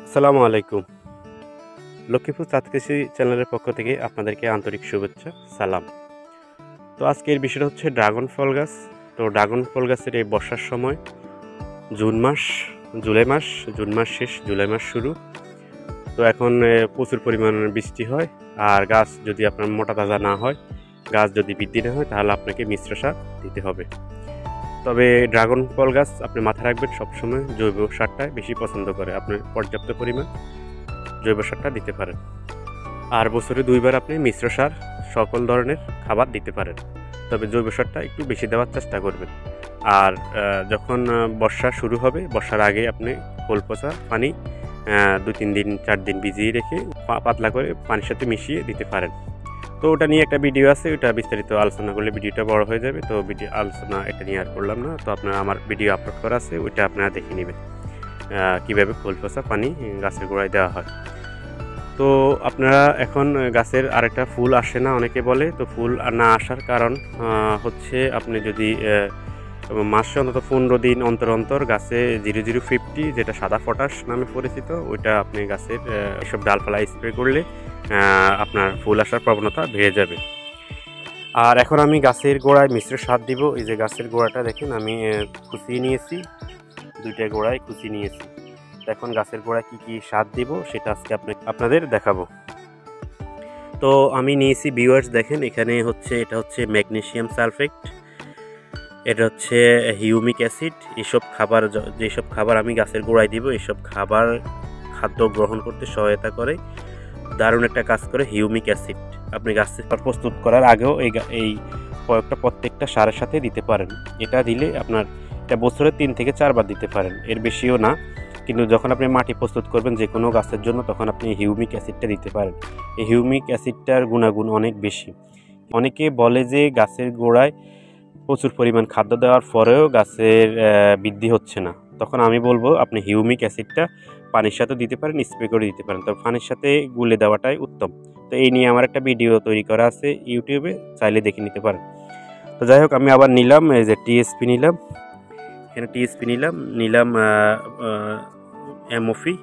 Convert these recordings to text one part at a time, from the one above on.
আসসালামু আলাইকুম। লক্ষ্মীপুর চাঁদ কৃষি চ্যানেলের পক্ষ থেকে আপনাদেরকে আন্তরিক শুভেচ্ছা, সালাম। তো আজকের বিষয়টা হচ্ছে ড্রাগন ফল গাছ। তো ড্রাগন ফল গাছের এই বর্ষার সময় জুন মাস, জুলাই মাস, জুন মাস শেষ, জুলাই মাস শুরু। তো এখন প্রচুর পরিমাণে বৃষ্টি হয়, আর গাছ যদি আপনার মোটা তাজা না হয়, গাছ যদি বৃদ্ধি না হয়, তাহলে আপনাকে মিশ্র সার দিতে হবে। তবে ড্রাগন ফল গাছ আপনি মাথায় রাখবেন, সবসময় জৈব সারটাই বেশি পছন্দ করে। আপনি পর্যাপ্ত পরিমাণ জৈব সারটা দিতে পারেন। আর বছরে 2 বার আপনি মিশ্র সার সকল ধরনের খাবার দিতে পারেন। তবে জৈব সারটা একটু বেশি দেওয়ার চেষ্টা করবেন। আর যখন বর্ষা শুরু হবে, বর্ষার আগে আপনি খোল পচা পানি 2-3 দিন 4 দিন ভিজিয়ে রেখে পাতলা করে পানির সাথে মিশিয়ে দিতে পারেন। তো ওটা নিয়ে একটা ভিডিও আছে, ওটা বিস্তারিত আলোচনা করলে ভিডিওটা বড় হয়ে যাবে। তো ভিডিও আলোচনা এটা নিয়ে আর করলাম না। তো আপনারা আমার ভিডিও আপলোড করা আছে, ওইটা আপনারা দেখে নেবেন কীভাবে খোল পচা পানি গাছের গোড়ায় দেওয়া হয়। তো আপনারা এখন গাছের আরেকটা ফুল আসে না অনেকে বলে। তো ফুল না আসার কারণ হচ্ছে আপনি যদি মাসে অন্তত 15 দিন অন্তর অন্তর গাছে 0050 যেটা সাদা পটাশ নামে পরিচিত, ওইটা আপনি গাছের এসব ডালপালা স্প্রে করলে আপনার ফুল আসার প্রবণতা বেড়ে যাবে। আর এখন আমি গাছের গোড়ায় মিশ্র সার দিব। এই যে গাছের গোড়াটা দেখেন আমি খুঁচিয়ে নিয়েছি, 2টা গোড়ায় খুঁচিয়ে নিয়েছি। এখন গাছের গোড়ায় কী কী সার দিব সেটা আজকে আপনাদের দেখাবো। তো আমি নিয়েছি ভিউয়ার্স, দেখেন এখানে এটা হচ্ছে ম্যাগনেসিয়াম সালফেট, এটা হচ্ছে হিউমিক অ্যাসিড। এসব খাবার, যেসব খাবার আমি গাছের গোড়ায় দিব, এসব খাদ্য গ্রহণ করতে সহায়তা করে, দারুণ একটা কাজ করে হিউমিক অ্যাসিড। আপনি গাছের প্রস্তুত করার আগেও এই প্রয়োগটা প্রত্যেকটা সারের সাথে দিতে পারেন। এটা দিলে আপনার এটা বছরে 3 থেকে 4 বার দিতে পারেন, এর বেশিও না। কিন্তু যখন আপনি মাটি প্রস্তুত করবেন যে কোনো গাছের জন্য, তখন আপনি হিউমিক অ্যাসিডটা দিতে পারেন। এই হিউমিক অ্যাসিডটার গুণাগুণ অনেক বেশি। অনেকে বলে যে গাছের গোড়ায় প্রচুর পরিমাণ খাদ্য দেওয়ার পরেও গাছের বৃদ্ধি হচ্ছে না। তখন আমি বলবো আপনি হিউমিক অ্যাসিডটা পানির সাথে দিতে পারেন, স্প্রে করে দিতে পারেন। তবে পানির সাথে গুলে দেওয়াটাই উত্তম। তো এই নিয়ে আমার একটা ভিডিও তৈরি করা আছে ইউটিউবে, চাইলে দেখে নিতে পারেন। তো যাই হোক, আমি আবার নিলাম এই যে টিএসপি নিলাম, এখানে টিএসপি নিলাম এমওফি,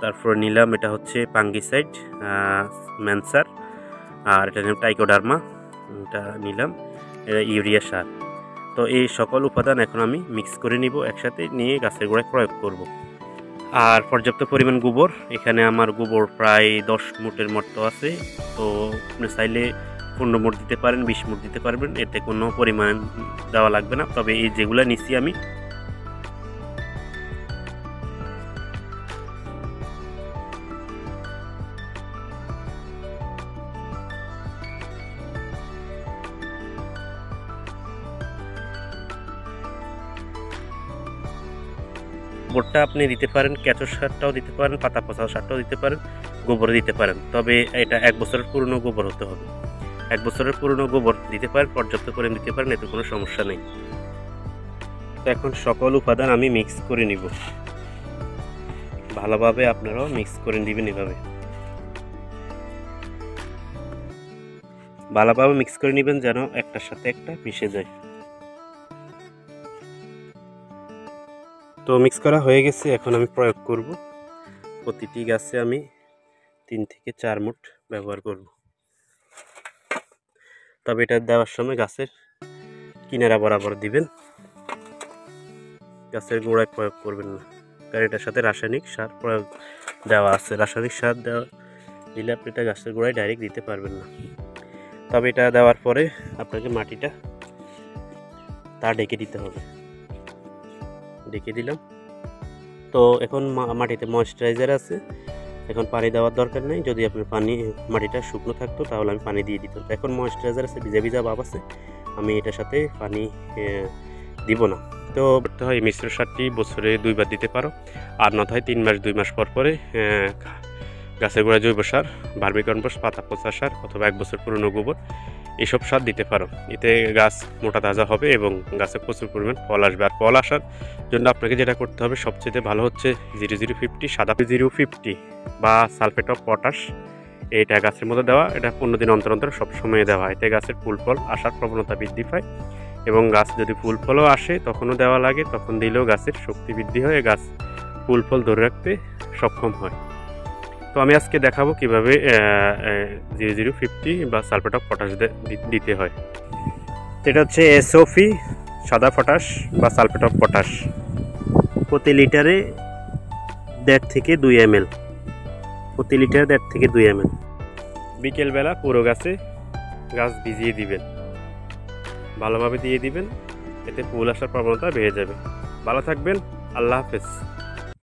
তারপর নিলাম এটা হচ্ছে ফাঙ্গিসাইড ম্যানসার, আর এটা নিলাম টাইকোডার্মা, এটা নিলাম ইউরিয়া সার। তো এই সকল উপাদান এখন আমি মিক্স করে নিব, একসাথে নিয়ে গাছের গোড়ায় প্রয়োগ করব। আর পর্যাপ্ত পরিমাণ গোবর, এখানে আমার গোবর প্রায় 10 মুঠের মতো আছে। তো আপনি চাইলে 15 মুঠ দিতে পারেন, 20 মুঠ দিতে পারবেন, এতে কোনো পরিমাণ দেওয়া লাগবে না। তবে এই যেগুলো নিচ্ছি আমি, গোবরটা আপনি দিতে পারেন, কেঁচো সারটাও দিতে পারেন, পাতা পচা সারটাও দিতে পারেন, গোবর দিতে পারেন। তবে এটা 1 বছরের পুরনো গোবর হতে হবে। 1 বছরের পুরনো গোবর দিতে পারেন, পর্যাপ্ত পরিমাণ দিতে পারেন, এতে কোনো সমস্যা নেই। তো এখন সকল উপাদান আমি মিক্স করে নিব, ভালোভাবে আপনারাও মিক্স করে নেবেন। এভাবে ভালোভাবে মিক্স করে নেবেন যেন একটার সাথে একটা মিশে যায়। তো মিক্স করা হয়ে গেছে, এখন আমি প্রয়োগ করব। প্রতিটি গাছে আমি 3 থেকে 4 মুঠ ব্যবহার করব। তবে এটা দেওয়ার সময় গাছের কিনারা বরাবর দিবেন, গাছের গোড়ায় প্রয়োগ করবেন না, কারণ এটার সাথে রাসায়নিক সার প্রয়োগ দেওয়া আছে। রাসায়নিক সার দিলে আপনি এটা গাছের গোড়ায় ডাইরেক্ট দিতে পারবেন না। তবে এটা দেওয়ার পরে আপনাকে মাটিটা ঢেকে দিতে হবে। ঢেকে দিলাম। তো এখন মাটিতে ময়েশ্চারাইজার আছে, এখন পানি দেওয়ার দরকার নেই। যদি আপনার মাটিটা শুকনো থাকতো তাহলে আমি পানি দিয়ে দিতাম। এখন ময়েশ্চারাইজার আছে, ভিজা ভিজা ভাব আছে, আমি এটার সাথে পানি দিব না। তো করতে হয়, মিশ্র সারটি বছরে 2 বার দিতে পারো, আর নয় 3 মাস 2 মাস পর পরে গাছের গোড়ায় জৈব সার, ভার্মিকম্পোস্ট, পাতা পচা সার অথবা 1 বছর পুরনো গোবর, এসব সার দিতে পারো। এতে গাছ মোটা তাজা হবে এবং গাছে প্রচুর পরিমাণ ফল আসবে। আর ফল আসার জন্য আপনাকে যেটা করতে হবে, সবচেয়ে ভালো হচ্ছে 0050 সাদা 050 বা সালফেট অফ পটাশ, এটা গাছের মধ্যে দেওয়া। এটা 15 দিন অন্তর অন্তর সবসময় দেওয়া। এতে গাছের ফুল ফল আসার প্রবণতা বৃদ্ধি পায়, এবং গাছ যদি ফুল ফলও আসে তখনও দেওয়া লাগে। তখন দিলেও গাছের শক্তি বৃদ্ধি হয়, গাছ ফুল ফল ধরে রাখতে সক্ষম হয়। তো আমি আজকে দেখাবো কিভাবে 0050 বা সালফেট অফ পটাশ দিতে হয়। এটা হচ্ছে এসওপি সাদা পটাশ বা সালফেট অফ পটাশ, প্রতি লিটারে 1.5 থেকে 2 ml, প্রতি লিটারে 1.5 থেকে 2 ml। বিকেলবেলা পুরো গাছ ভিজিয়ে দিবেন, ভালোভাবে দিয়ে দিবেন, এতে ফুল আসার প্রবণতা বেড়ে যাবে। ভালো থাকবেন, আল্লাহ হাফেজ।